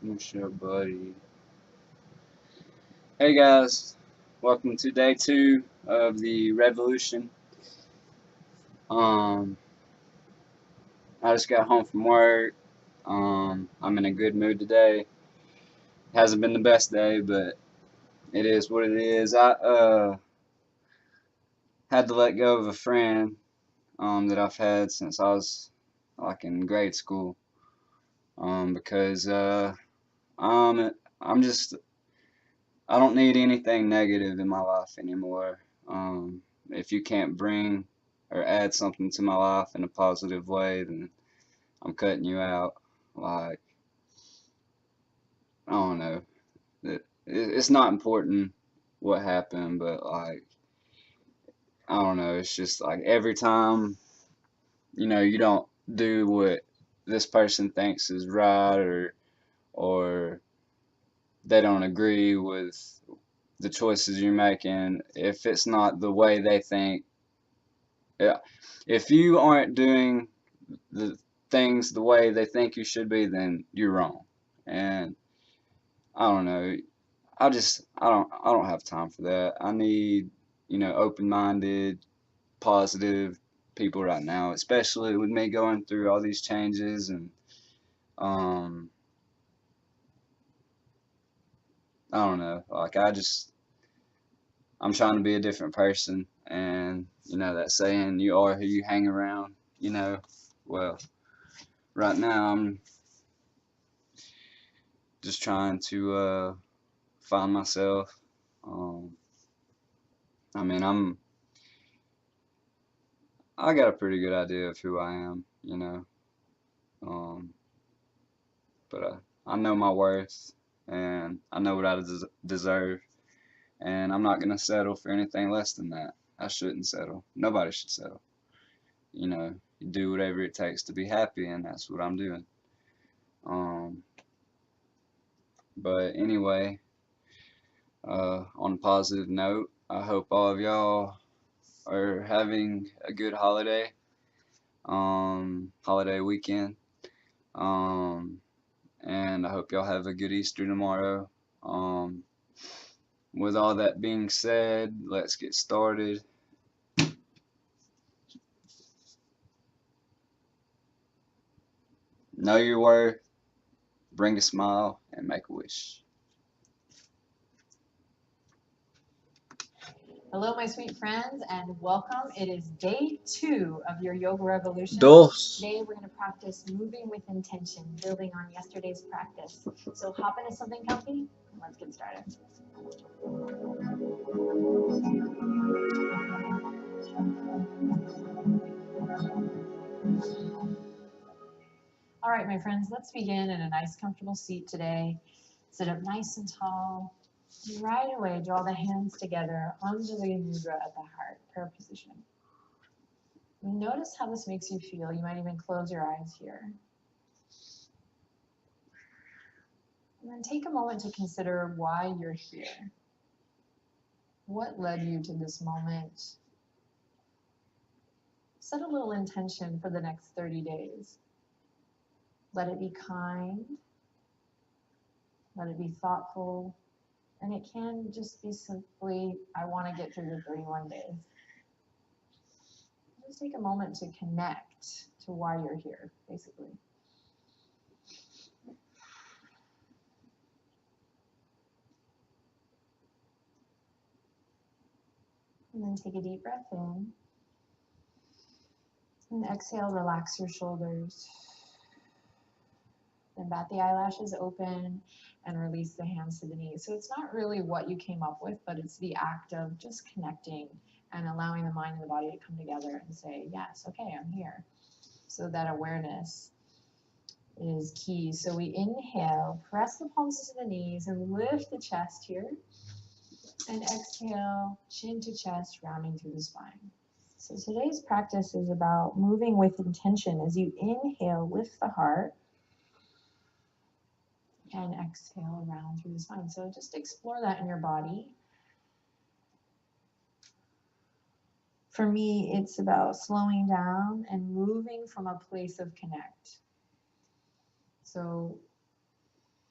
What's your buddy? Hey guys, welcome to day 2 of the revolution. Um, I just got home from work. I'm in a good mood today. Hasn't been the best day, but it is what it is. I had to let go of a friend that I've had since I was like in grade school. Because I'm just I don't need anything negative in my life anymore. If you can't bring or add something to my life in a positive way, then I'm cutting you out. Like, I don't know. It's not important what happened, but like, I don't know. It's just like every time, you don't do what this person thinks is right, or they don't agree with the choices you're making. If it's not the way they think, yeah, if you aren't doing the things the way they think you should be, then you're wrong. And I don't know. I don't have time for that. I need, open-minded, positive people right now, especially with me going through all these changes and um I don't know. Like I'm trying to be a different person, and that saying, you are who you hang around, well, right now I'm just trying to find myself. Um, I mean, I got a pretty good idea of who I am, um, but I know my worth, and I know what I deserve, and I'm not gonna settle for anything less than that. I shouldn't settle. Nobody should settle. You do whatever it takes to be happy, and that's what I'm doing. Um, but anyway, on a positive note, I hope all of y'all are having a good holiday weekend. Um, and I hope y'all have a good Easter tomorrow. Um, with all that being said, let's get started. Know your worth, bring a smile, and make a wish. Hello, my sweet friends, and welcome. It is day 2 of your Yoga Revolution. Dos. Today, we're going to practice moving with intention, building on yesterday's practice. So, hop into something comfy, and let's get started. All right, my friends, let's begin in a nice, comfortable seat today. Sit up nice and tall. Right away, draw the hands together, Anjali Mudra at the heart, prayer position. Notice how this makes you feel. You might even close your eyes here. And then take a moment to consider why you're here. What led you to this moment? Set a little intention for the next 30 days. Let it be kind. Let it be thoughtful. And it can just be simply, I want to get through the 31 days. Just take a moment to connect to why you're here, basically. And then take a deep breath in. And exhale, relax your shoulders. Then bat the eyelashes open and release the hands to the knees. So it's not really what you came up with, but it's the act of just connecting and allowing the mind and the body to come together and say, yes, okay, I'm here. So that awareness is key. So we inhale, press the palms to the knees and lift the chest here. And exhale, chin to chest, rounding through the spine. So today's practice is about moving with intention. As you inhale, lift the heart. And exhale around through the spine. So just explore that in your body. For me, it's about slowing down and moving from a place of connect. So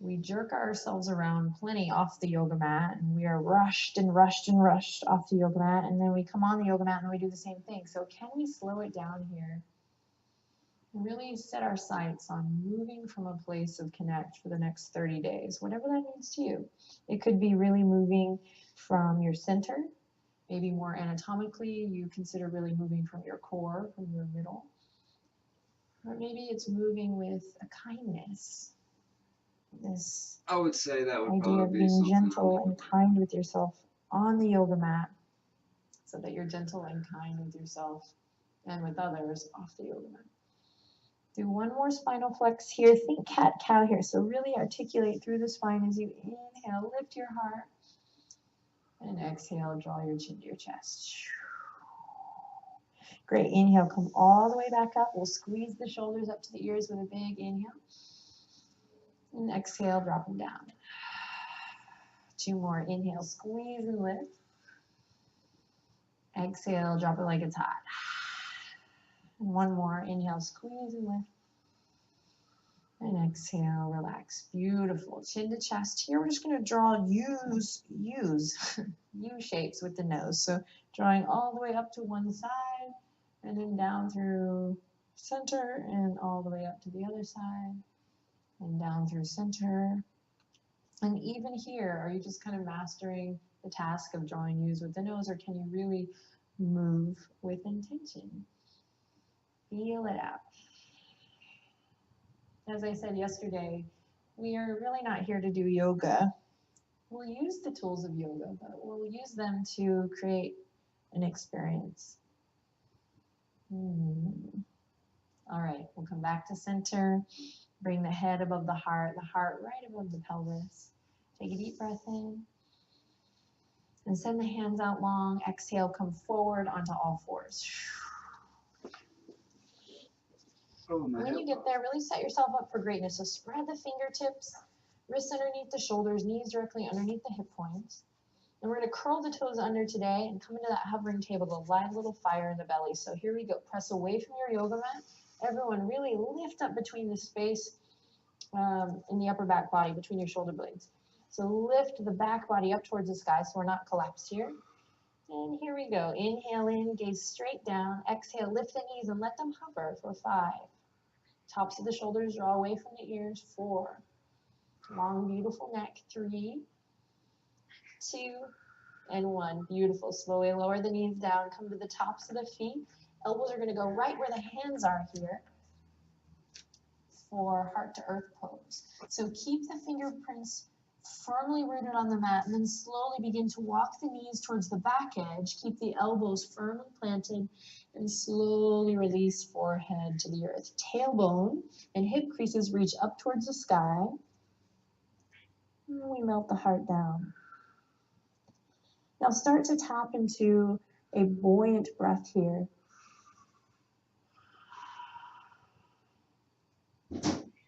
We jerk ourselves around plenty off the yoga mat, and we are rushed and rushed and rushed off the yoga mat, and then we come on the yoga mat and we do the same thing. So can we slow it down here and really set our sights on moving from a place of connect for the next 30 days, whatever that means to you. It could be really moving from your center, maybe more anatomically, you consider really moving from your core, from your middle. Or maybe it's moving with a kindness. This I would say that would idea probably of be being something gentle I and kind with yourself on the yoga mat, so that you're gentle and kind with yourself and with others off the yoga mat. Do one more spinal flex here. Think cat-cow here. So really articulate through the spine as you inhale, lift your heart, and exhale, draw your chin to your chest. Great, inhale, come all the way back up. We'll squeeze the shoulders up to the ears with a big inhale. And exhale, drop them down. 2 more, inhale, squeeze and lift. Exhale, drop it like it's hot. And 1 more, inhale, squeeze and lift. And exhale, relax. Beautiful. Chin to chest. Here we're just going to draw U shapes with the nose. So drawing all the way up to one side and then down through center and all the way up to the other side and down through center. And even here, are you just kind of mastering the task of drawing U's with the nose, or can you really move with intention? Feel it out. As I said yesterday, we are really not here to do yoga. We'll use the tools of yoga, but we'll use them to create an experience. All right, we'll come back to center. Bring the head above the heart right above the pelvis. Take a deep breath in. And send the hands out long. Exhale, come forward onto all fours. When you get there, really set yourself up for greatness. So spread the fingertips, wrists underneath the shoulders, knees directly underneath the hip points. And we're going to curl the toes under today and come into that hovering table, the live little fire in the belly. So here we go. Press away from your yoga mat. Everyone really lift up between the space in the upper back body, between your shoulder blades. So lift the back body up towards the sky so we're not collapsed here. And here we go. Inhale in, gaze straight down. Exhale, lift the knees and let them hover for 5. Tops of the shoulders draw away from the ears. 4. Long, beautiful neck. 3, 2, and 1. Beautiful. Slowly lower the knees down. Come to the tops of the feet. Elbows are going to go right where the hands are here for heart to earth pose. So keep the fingerprints firmly rooted on the mat, and then slowly begin to walk the knees towards the back edge. Keep the elbows firmly planted, and slowly release forehead to the earth. Tailbone and hip creases reach up towards the sky. And we melt the heart down. Now start to tap into a buoyant breath here.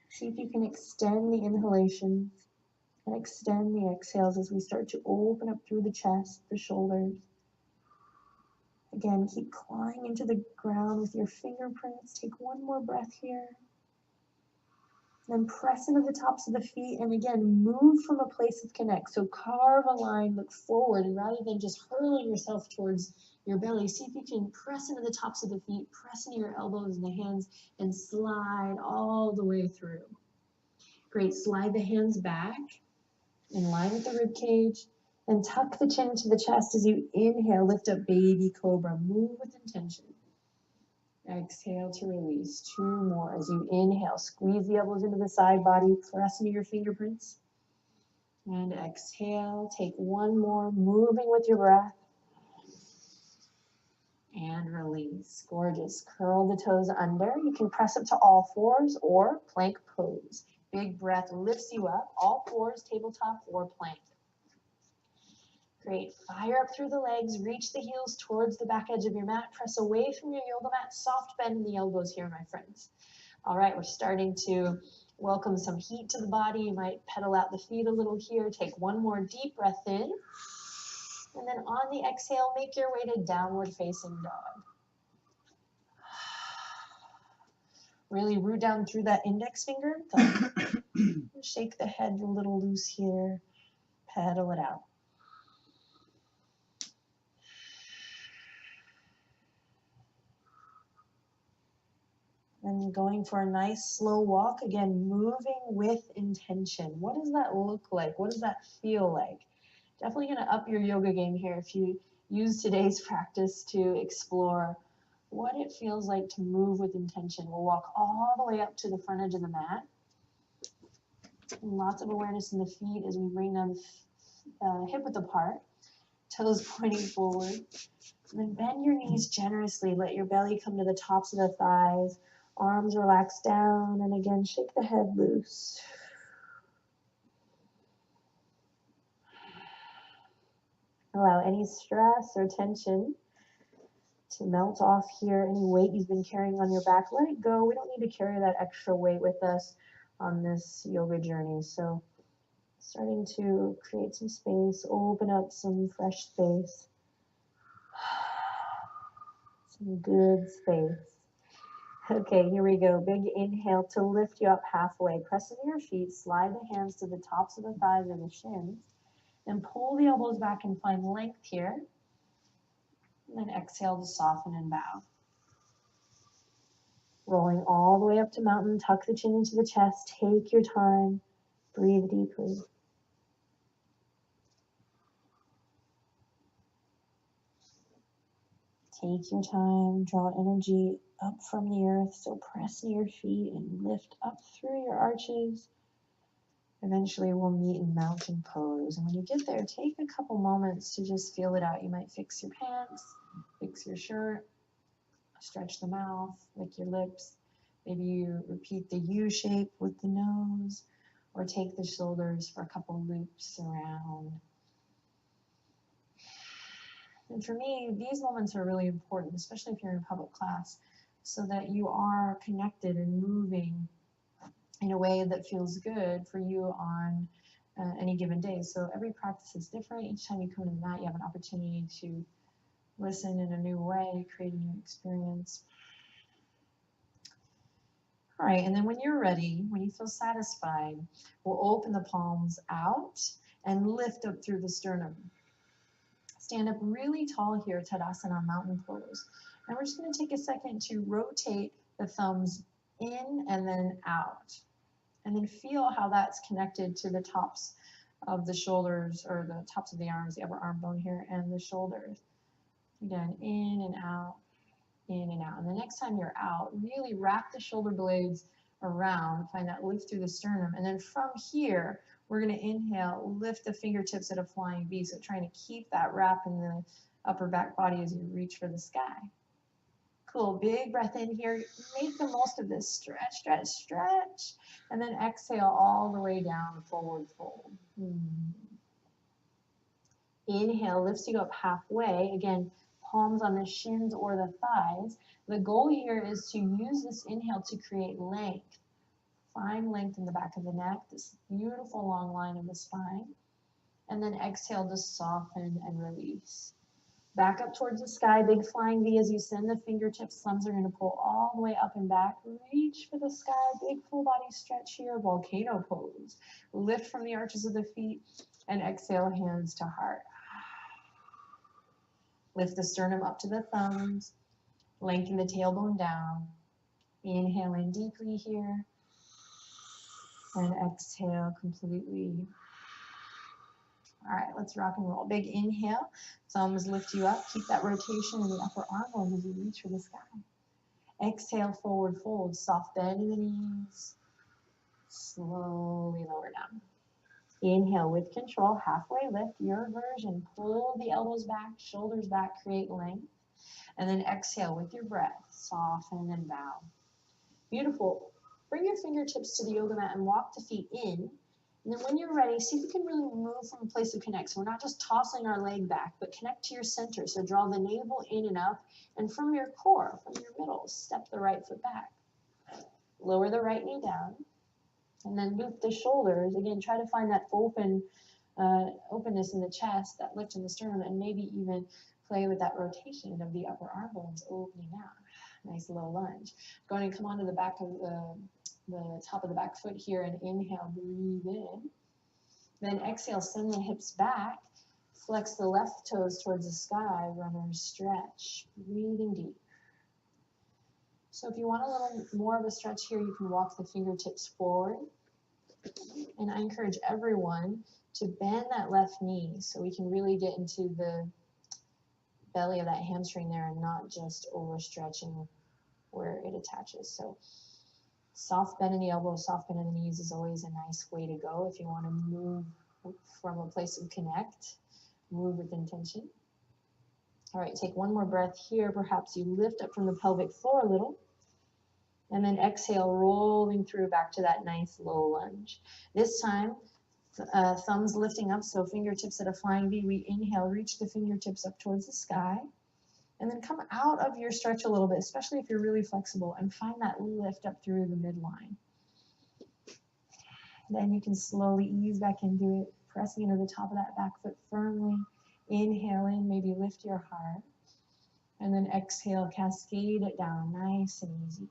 See if you can extend the inhalation and extend the exhales as we start to open up through the chest, the shoulders. Again, keep clawing into the ground with your fingerprints. Take 1 more breath here. Then press into the tops of the feet and again, move from a place of connect. So carve a line, look forward, and rather than just hurling yourself towards your belly, see if you can press into the tops of the feet, press into your elbows and the hands, and slide all the way through. Great, slide the hands back in line with the rib cage, and tuck the chin to the chest as you inhale, lift up baby cobra, move with intention. Exhale to release. 2 more as you inhale, squeeze the elbows into the side body, press into your fingerprints. And exhale, take 1 more, moving with your breath. And release. Gorgeous. Curl the toes under. You can press up to all fours or plank pose. Big breath lifts you up, all fours, tabletop or plank. Great. Fire up through the legs, reach the heels towards the back edge of your mat, press away from your yoga mat, soft bend in the elbows here, my friends. All right, we're starting to welcome some heat to the body. You might pedal out the feet a little here. Take 1 more deep breath in. And then on the exhale, make your way to downward facing dog. Really root down through that index finger, thumb. Shake the head a little loose here. Pedal it out. And going for a nice slow walk. Again, moving with intention. What does that look like? What does that feel like? Definitely going to up your yoga game here if you use today's practice to explore what it feels like to move with intention. We'll walk all the way up to the front edge of the mat. And lots of awareness in the feet as we bring them hip width apart, toes pointing forward. And then bend your knees generously. Let your belly come to the tops of the thighs. Arms relax down. And again, shake the head loose. Allow any stress or tension to melt off here. Any weight you've been carrying on your back, let it go. We don't need to carry that extra weight with us on this yoga journey. So starting to create some space, open up some fresh space. Some good space. Okay, here we go. Big inhale to lift you up halfway. Press into your feet, slide the hands to the tops of the thighs and the shins. Then pull the elbows back and find length here. And then exhale to soften and bow. Rolling all the way up to mountain, tuck the chin into the chest. Take your time. Breathe deeply. Take your time. Draw energy up from the earth. So press into your feet and lift up through your arches. Eventually we'll meet in mountain pose. And when you get there, take a couple moments to just feel it out. You might fix your pants, fix your shirt, stretch the mouth, lick your lips. Maybe you repeat the U shape with the nose, or take the shoulders for a couple loops around. And for me, these moments are really important, especially if you're in public class, so that you are connected and moving in a way that feels good for you on any given day. So every practice is different. Each time you come to the mat, you have an opportunity to listen in a new way, create a new experience. All right, and then when you're ready, when you feel satisfied, we'll open the palms out and lift up through the sternum. Stand up really tall here, Tadasana, mountain pose. And we're just going to take a second to rotate the thumbs in and then out. And then feel how that's connected to the tops of the shoulders, or the tops of the arms, the upper arm bone here, and the shoulders. Again, in and out, in and out. And the next time you're out, really wrap the shoulder blades around, find that lift through the sternum. And then from here, we're going to inhale, lift the fingertips at a flying V. So trying to keep that wrap in the upper back body as you reach for the sky. Cool, big breath in here. Make the most of this. Stretch, stretch, stretch. And then exhale all the way down, forward fold. Inhale, lifts you up halfway. Again, palms on the shins or the thighs. The goal here is to use this inhale to create length. Find length in the back of the neck, this beautiful long line of the spine. And then exhale to soften and release. Back up towards the sky, big flying V as you send the fingertips. Thumbs are going to pull all the way up and back. Reach for the sky, big full body stretch here, volcano pose. Lift from the arches of the feet and exhale, hands to heart. Lift the sternum up to the thumbs. Lengthen the tailbone down. Inhale in deeply here. And exhale completely. All right, let's rock and roll. Big inhale. Thumbs lift you up. Keep that rotation in the upper arm bone as you reach for the sky. Exhale, forward fold. Soft bend in the knees. Slowly lower down. Inhale with control. Halfway lift, your version. Pull the elbows back, shoulders back, create length. And then exhale with your breath. Soften and bow. Beautiful. Bring your fingertips to the yoga mat and walk the feet in. And then when you're ready, see if you can really move from a place of connect. So we're not just tossing our leg back, but connect to your center. So draw the navel in and up. And from your core, from your middle, step the right foot back. Lower the right knee down. And then loop the shoulders. Again, try to find that openness in the chest, that lift in the sternum, and maybe even play with that rotation of the upper arm bones opening out. Nice low lunge. Going to come onto the back of the top of the back foot here, and inhale, breathe in. Then exhale, send the hips back. Flex the left toes towards the sky, runner's stretch, breathing deep. So if you want a little more of a stretch here, you can walk the fingertips forward. And I encourage everyone to bend that left knee so we can really get into the belly of that hamstring there and not just overstretching where it attaches. So soft bend in the elbows, soft bend in the knees is always a nice way to go if you want to move from a place of connect, move with intention. All right, take one more breath here. Perhaps you lift up from the pelvic floor a little. And then exhale, rolling through back to that nice low lunge. This time, thumbs lifting up, so fingertips at a flying V. We inhale, reach the fingertips up towards the sky. And then come out of your stretch a little bit, especially if you're really flexible, and find that lift up through the midline. Then you can slowly ease back into it, pressing into the top of that back foot firmly. Inhale in, maybe lift your heart. And then exhale, cascade it down, nice and easy.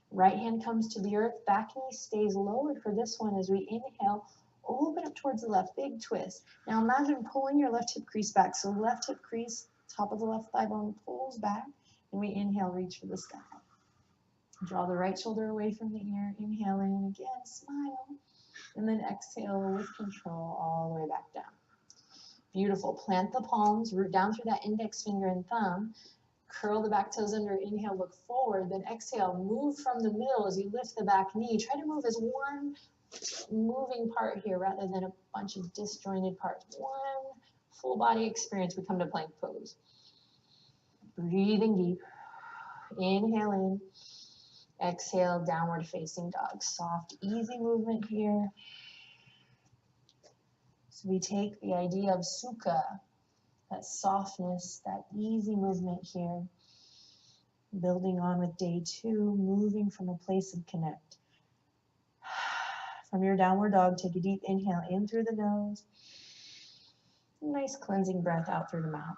Right hand comes to the earth, back knee stays lowered for this one as we inhale, open up towards the left, big twist. Now imagine pulling your left hip crease back. So left hip crease, top of the left thigh bone pulls back, and we inhale, reach for the sky. Draw the right shoulder away from the ear, inhale in again, smile, and then exhale with control all the way back down. Beautiful, plant the palms, root down through that index finger and thumb, curl the back toes under, inhale, look forward, then exhale, move from the middle as you lift the back knee. Try to move as one moving part here rather than a bunch of disjointed parts. One full body experience. We come to plank pose. Breathing deep. Inhale in. Exhale, downward facing dog. Soft, easy movement here. So we take the idea of sukha, that softness, that easy movement here, building on with day 2, moving from a place of connect. From your downward dog, take a deep inhale in through the nose. Nice cleansing breath out through the mouth.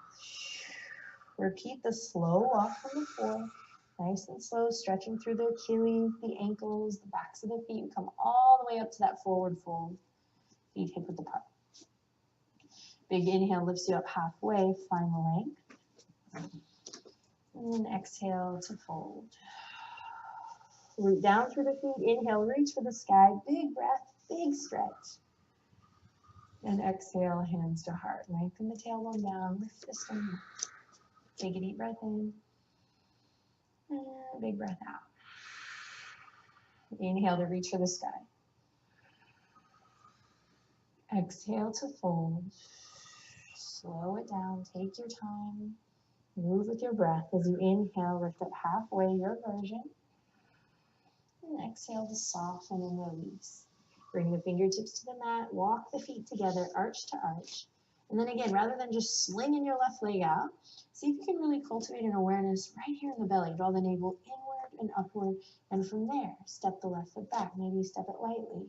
Repeat the slow walk from the floor. Nice and slow, stretching through the Achilles, the ankles, the backs of the feet. We come all the way up to that forward fold. Feet hip width apart. Big inhale lifts you up halfway, find the length. And then exhale to fold. Root down through the feet. Inhale, reach for the sky. Big breath, big stretch. And exhale, hands to heart. Lengthen the tailbone down, lift the sternum. Take a deep breath in. And big breath out. Inhale to reach for the sky. Exhale to fold. Slow it down, take your time. Move with your breath as you inhale, lift up halfway, your version. And exhale to soften and release. Bring the fingertips to the mat, walk the feet together, arch to arch. And then again, rather than just slinging your left leg out, see if you can really cultivate an awareness right here in the belly. Draw the navel inward and upward, and from there, step the left foot back. Maybe step it lightly.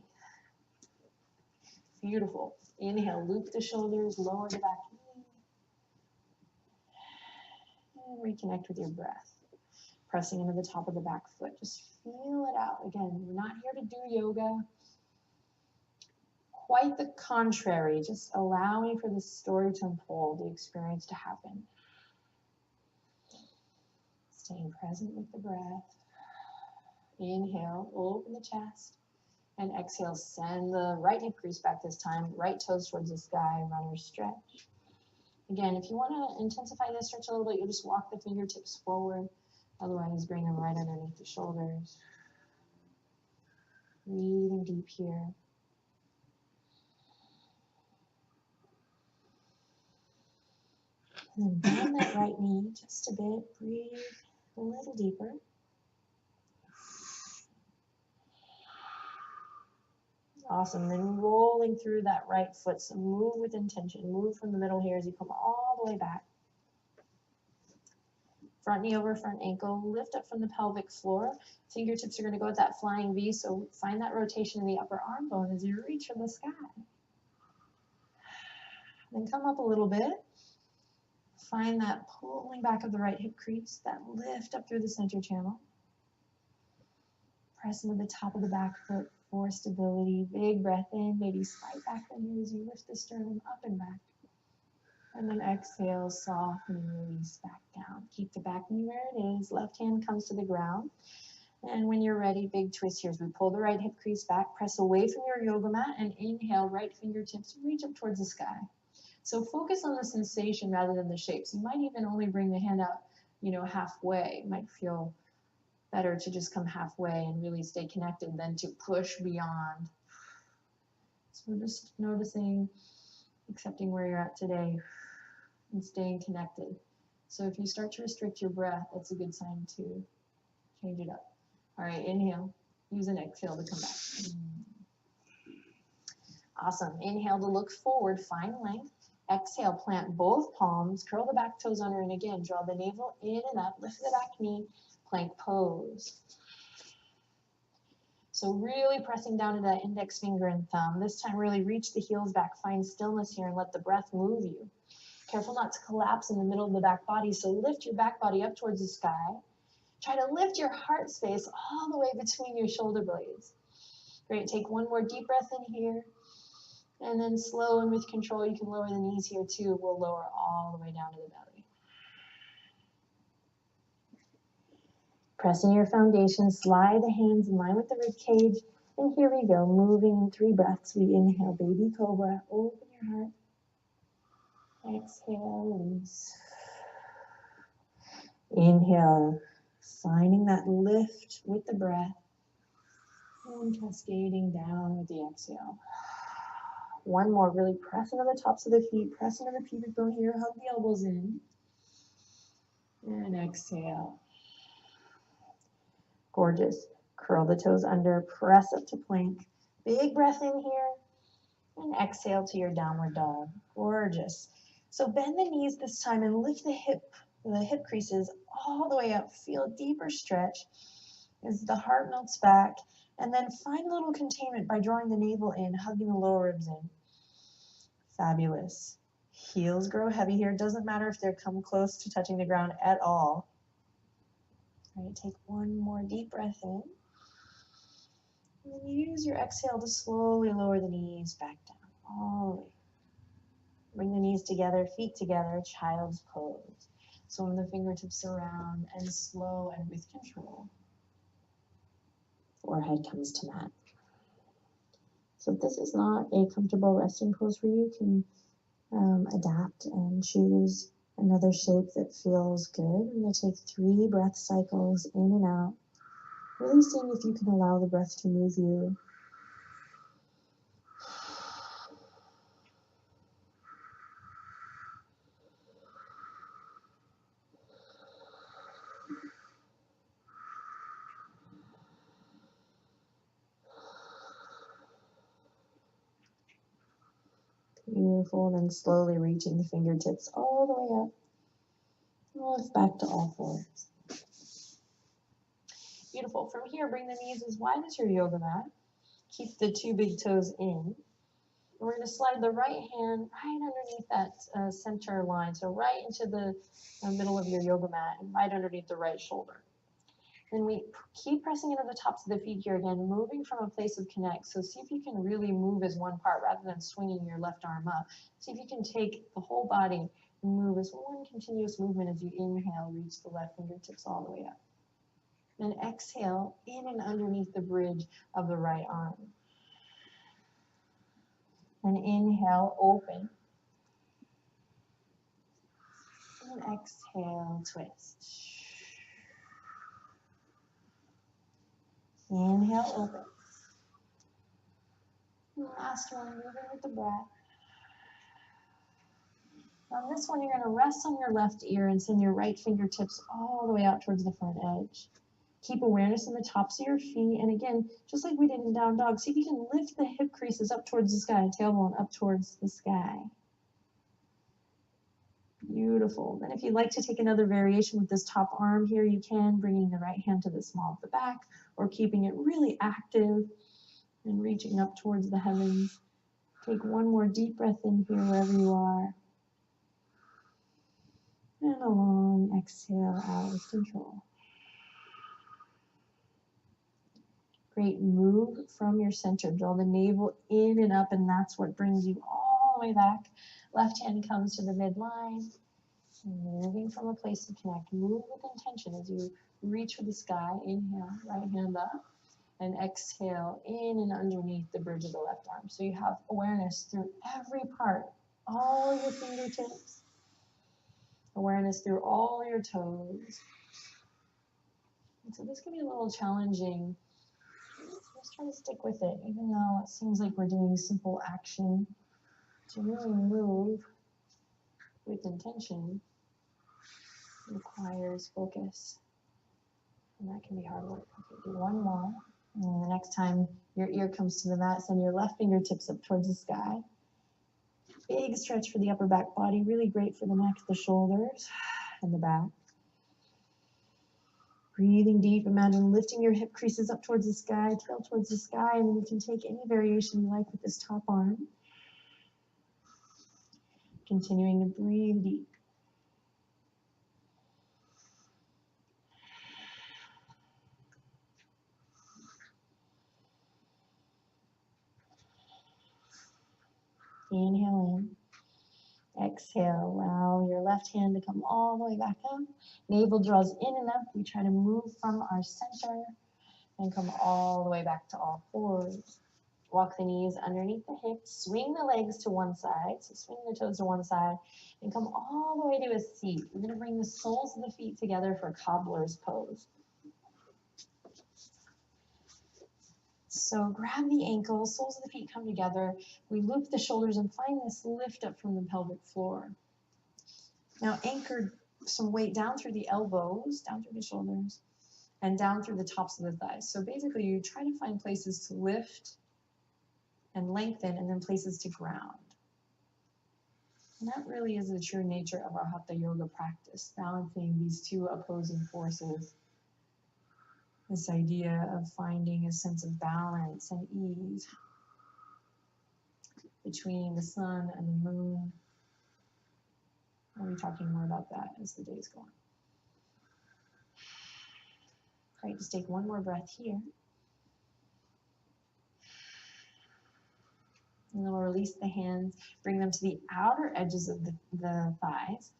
Beautiful. Inhale, loop the shoulders, lower the back knee. And reconnect with your breath. Pressing into the top of the back foot. Just feel it out. Again, we're not here to do yoga. Quite the contrary, just allowing for this story to unfold, the experience to happen. Staying present with the breath. Inhale, open the chest. And exhale, send the right hip crease back this time. Right toes towards the sky, runner stretch. Again, if you want to intensify this stretch a little bit, you just walk the fingertips forward. Otherwise, bring them right underneath the shoulders. Breathing deep here. And bend that right knee just a bit. Breathe a little deeper. Awesome. Then rolling through that right foot. So move with intention. Move from the middle here as you come all the way back. Front knee over front ankle. Lift up from the pelvic floor. Fingertips are going to go at that flying V. So find that rotation in the upper arm bone as you reach for the sky. Then come up a little bit. Find that pulling back of the right hip crease. That lift up through the center channel. Press into the top of the back foot for stability. Big breath in, maybe slide back the knee as you lift the sternum up and back. And then exhale, soften and release back down. Keep the back knee where it is. Left hand comes to the ground. And when you're ready, big twist here as we pull the right hip crease back, press away from your yoga mat, and inhale, right fingertips reach up towards the sky. So focus on the sensation rather than the shapes. You might even only bring the hand out, halfway. It might feel better to just come halfway and really stay connected than to push beyond. So just noticing, accepting where you're at today, and staying connected. So if you start to restrict your breath, that's a good sign to change it up. All right, inhale. Use an exhale to come back. Awesome. Inhale to look forward, find length. Exhale, plant both palms, curl the back toes under, and again, draw the navel in and up, lift the back knee, plank pose. So really pressing down to that index finger and thumb. This time really reach the heels back, find stillness here, and let the breath move you. Careful not to collapse in the middle of the back body, so lift your back body up towards the sky. Try to lift your heart space all the way between your shoulder blades. Great, take one more deep breath in here. And then slow and with control, you can lower the knees here too. We'll lower all the way down to the belly. Press in your foundation, slide the hands in line with the rib cage. And here we go, moving in 3 breaths. We inhale, baby cobra, open your heart. Exhale, release. Inhale, finding that lift with the breath. And cascading down with the exhale. One more, really press into the tops of the feet, press into the pubic bone here, hug the elbows in. And exhale. Gorgeous. Curl the toes under, press up to plank. Big breath in here. And exhale to your downward dog. Gorgeous. So bend the knees this time and lift the hip creases all the way up. Feel a deeper stretch as the heart melts back. And then find a little containment by drawing the navel in, hugging the lower ribs in. Fabulous. Heels grow heavy here. Doesn't matter if they're come close to touching the ground at all. All right, take one more deep breath in. And then use your exhale to slowly lower the knees back down, all the way. Bring the knees together, feet together, child's pose. Swim the fingertips around and slow and with control. Forehead comes to mat. So if this is not a comfortable resting pose for you, you can adapt and choose another shape that feels good. I'm going to take 3 breath cycles in and out, really seeing if you can allow the breath to move you. Beautiful, and then slowly reaching the fingertips all the way up. Lift back to all fours. Beautiful. From here, bring the knees as wide as your yoga mat. Keep the 2 big toes in. And we're going to slide the right hand right underneath that center line, so right into the middle of your yoga mat and right underneath the right shoulder. Then we keep pressing into the tops of the feet here again, moving from a place of connect. So see if you can really move as one part rather than swinging your left arm up. See if you can take the whole body and move as one continuous movement as you inhale, reach the left fingertips all the way up. Then exhale in and underneath the bridge of the right arm. And inhale, open. And exhale, twist. Inhale, open. And last one, moving with the breath. On this one, you're going to rest on your left ear and send your right fingertips all the way out towards the front edge. Keep awareness in the tops of your feet. And again, just like we did in down dog, see if you can lift the hip creases up towards the sky, tailbone up towards the sky. Beautiful. Then if you'd like to take another variation with this top arm here, you can, bringing the right hand to the small of the back or keeping it really active and reaching up towards the heavens. Take one more deep breath in here wherever you are. And a long exhale out with control. Great, move from your center. Draw the navel in and up, and that's what brings you all the way back. Left hand comes to the midline. Moving from a place to connect. Move with intention as you reach for the sky. Inhale, right hand up. And exhale in and underneath the bridge of the left arm. So you have awareness through every part, all your fingertips, awareness through all your toes. And so this can be a little challenging. Just try to stick with it, even though it seems like we're doing simple action. To really move with intention requires focus, and that can be hard work. Okay, do one more. And the next time your ear comes to the mat, send your left fingertips up towards the sky. Big stretch for the upper back body, really great for the neck, the shoulders, and the back. Breathing deep, imagine lifting your hip creases up towards the sky, tail towards the sky, and then you can take any variation you like with this top arm. Continuing to breathe deep. Inhale in. Exhale, allow your left hand to come all the way back up. Navel draws in and up. We try to move from our center and come all the way back to all fours. Walk the knees underneath the hips. Swing the legs to one side. So swing the toes to one side and come all the way to a seat. We're going to bring the soles of the feet together for cobbler's pose. So grab the ankles, soles of the feet come together. We loop the shoulders and find this lift up from the pelvic floor. Now anchor some weight down through the elbows, down through the shoulders, and down through the tops of the thighs. So basically you try to find places to lift and lengthen, and then places to ground. And that really is the true nature of our Hatha Yoga practice, balancing these two opposing forces. This idea of finding a sense of balance and ease between the sun and the moon. We'll be talking more about that as the days go on. Great, just take one more breath here. And then we'll release the hands, bring them to the outer edges of the thighs.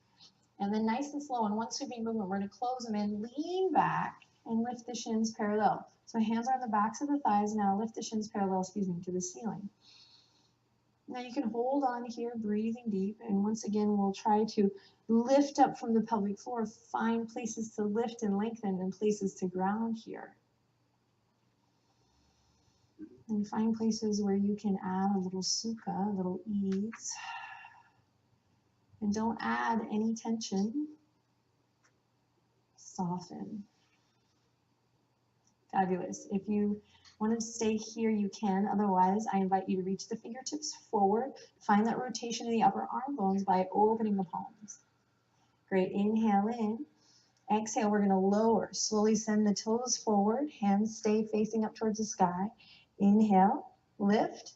And then nice and slow, in one sweeping movement, we're going to close them in, lean back, and lift the shins parallel. So hands are on the backs of the thighs now. Lift the shins parallel, to the ceiling. Now you can hold on here, breathing deep. And once again, we'll try to lift up from the pelvic floor. Find places to lift and lengthen and places to ground here. And find places where you can add a little sukha, a little ease. And don't add any tension. Soften. Fabulous. If you want to stay here, you can. Otherwise, I invite you to reach the fingertips forward. Find that rotation in the upper arm bones by opening the palms. Great. Inhale in. Exhale, we're going to lower. Slowly send the toes forward. Hands stay facing up towards the sky. Inhale, lift.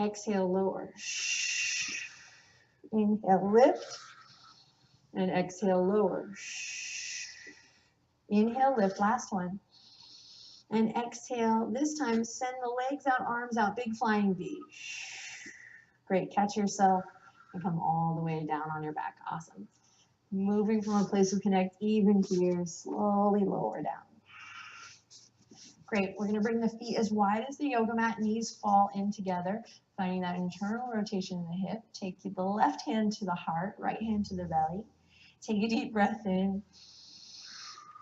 Exhale, lower. Inhale, lift. And exhale, lower. Inhale, lift. Last one. And exhale, this time send the legs out, arms out, big flying V. Great, catch yourself and come all the way down on your back. Awesome. Moving from a place of connect even here, slowly lower down. Great, we're gonna bring the feet as wide as the yoga mat, knees fall in together, finding that internal rotation in the hip. Take the left hand to the heart, right hand to the belly. Take a deep breath in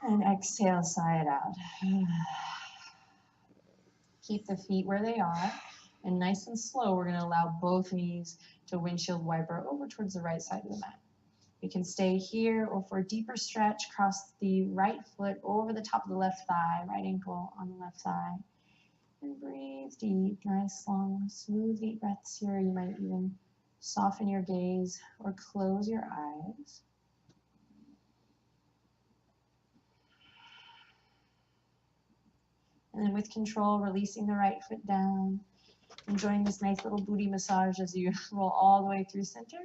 and exhale, sigh it out. Keep the feet where they are, and nice and slow, we're going to allow both knees to windshield wiper over towards the right side of the mat. You can stay here, or for a deeper stretch, cross the right foot over the top of the left thigh, right ankle on the left thigh, and breathe deep, nice, long, smooth, deep breaths here. You might even soften your gaze or close your eyes. And then with control, releasing the right foot down, enjoying this nice little booty massage as you roll all the way through center,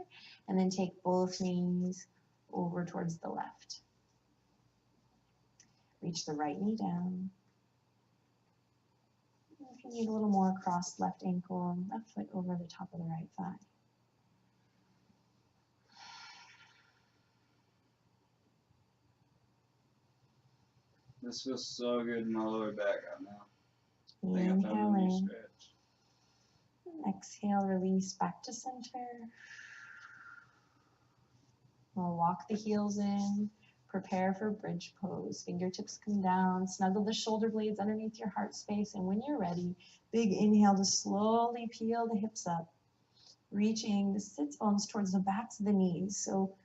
and then take both knees over towards the left. Reach the right knee down. If you need a little more, cross left ankle, left foot over the top of the right thigh. This feels so good in my lower back right now. I think I found Inhale a new in. stretch. Exhale, release back to center. We'll walk the heels in. Prepare for bridge pose. Fingertips come down. Snuggle the shoulder blades underneath your heart space. And when you're ready, big inhale to slowly peel the hips up. Reaching the sits bones towards the backs of the knees. So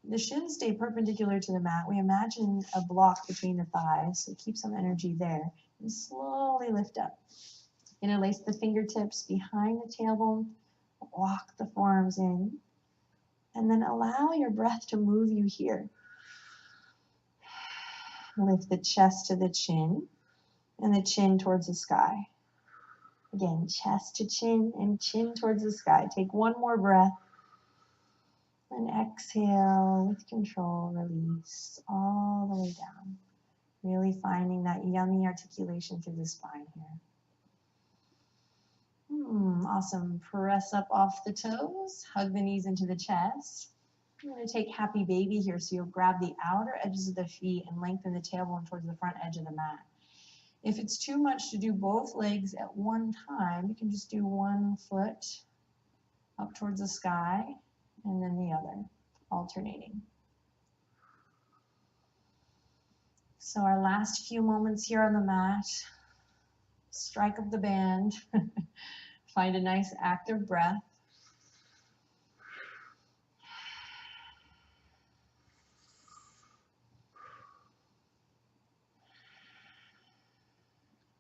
the shins stay perpendicular to the mat. We imagine a block between the thighs. So keep some energy there. And slowly lift up. Interlace the fingertips behind the tailbone. Walk the forearms in. And then allow your breath to move you here. Lift the chest to the chin and the chin towards the sky. Again, chest to chin and chin towards the sky. Take one more breath. And exhale with control, release all the way down. Really finding that yummy articulation through the spine here. Awesome. Press up off the toes. Hug the knees into the chest. I'm going to take happy baby here. So you'll grab the outer edges of the feet and lengthen the tailbone towards the front edge of the mat. If it's too much to do both legs at one time, you can just do one foot up towards the sky and then the other, alternating. So our last few moments here on the mat, strike up the band, find a nice active breath.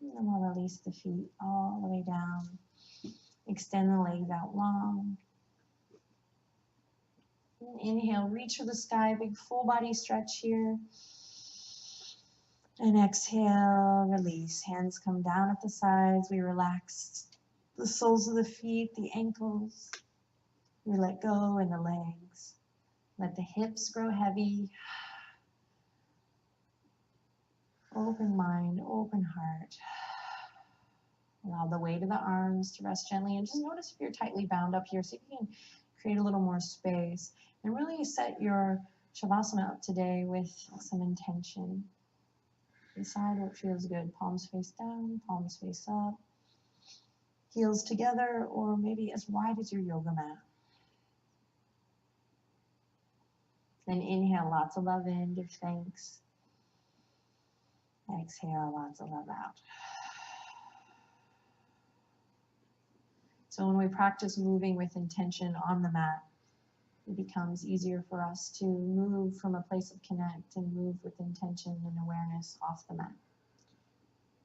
And then we'll release the feet all the way down. Extend the legs out long. And inhale, reach for the sky, big full body stretch here. And exhale, release. Hands come down at the sides. We relax the soles of the feet, the ankles. We let go in the legs. Let the hips grow heavy. Open mind, open heart. Allow the weight of the arms to rest gently. And just notice if you're tightly bound up here. See if you can create a little more space. And really set your Shavasana up today with some intention. Decide what feels good. Palms face down, palms face up. Heels together, or maybe as wide as your yoga mat. Then inhale, lots of love in, give thanks. Exhale, lots of love out. So when we practice moving with intention on the mat, it becomes easier for us to move from a place of connect and move with intention and awareness off the mat.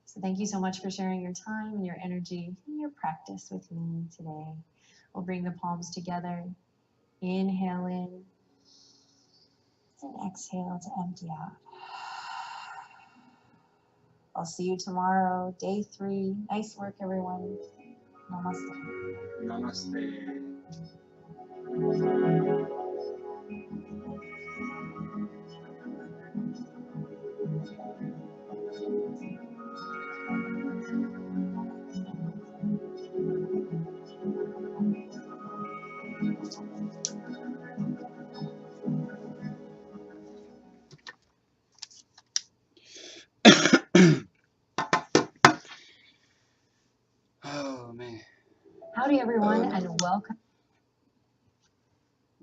So thank you so much for sharing your time and your energy and your practice with me today. We'll bring the palms together. Inhale in and exhale to empty out. I'll see you tomorrow, day 3. Nice work, everyone. Namaste. Namaste. Oh man. Howdy, everyone, and welcome.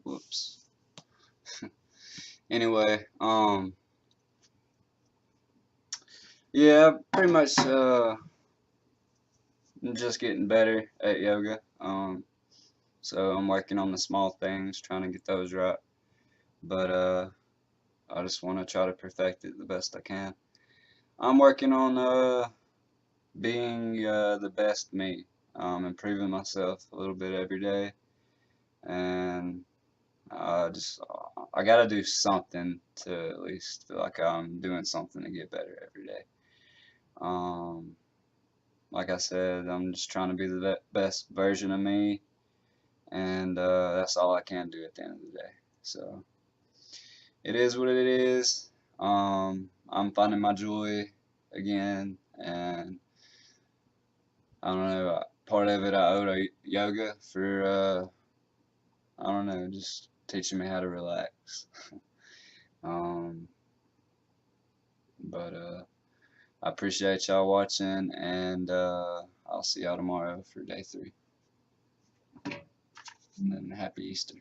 Whoops. Anyway, yeah, pretty much I'm just getting better at yoga. So I'm working on the small things, trying to get those right. But I just want to try to perfect it the best I can. I'm working on being the best me, improving myself a little bit every day, and I gotta do something to at least feel like I'm doing something to get better every day. Like I said, I'm just trying to be the best version of me, and that's all I can do at the end of the day. So it is what it is. I'm finding my joy again, and I don't know. Part of it I owe to yoga for I don't know, just teaching me how to relax. Um, but I appreciate y'all watching, and I'll see y'all tomorrow for day 3. And then happy Easter.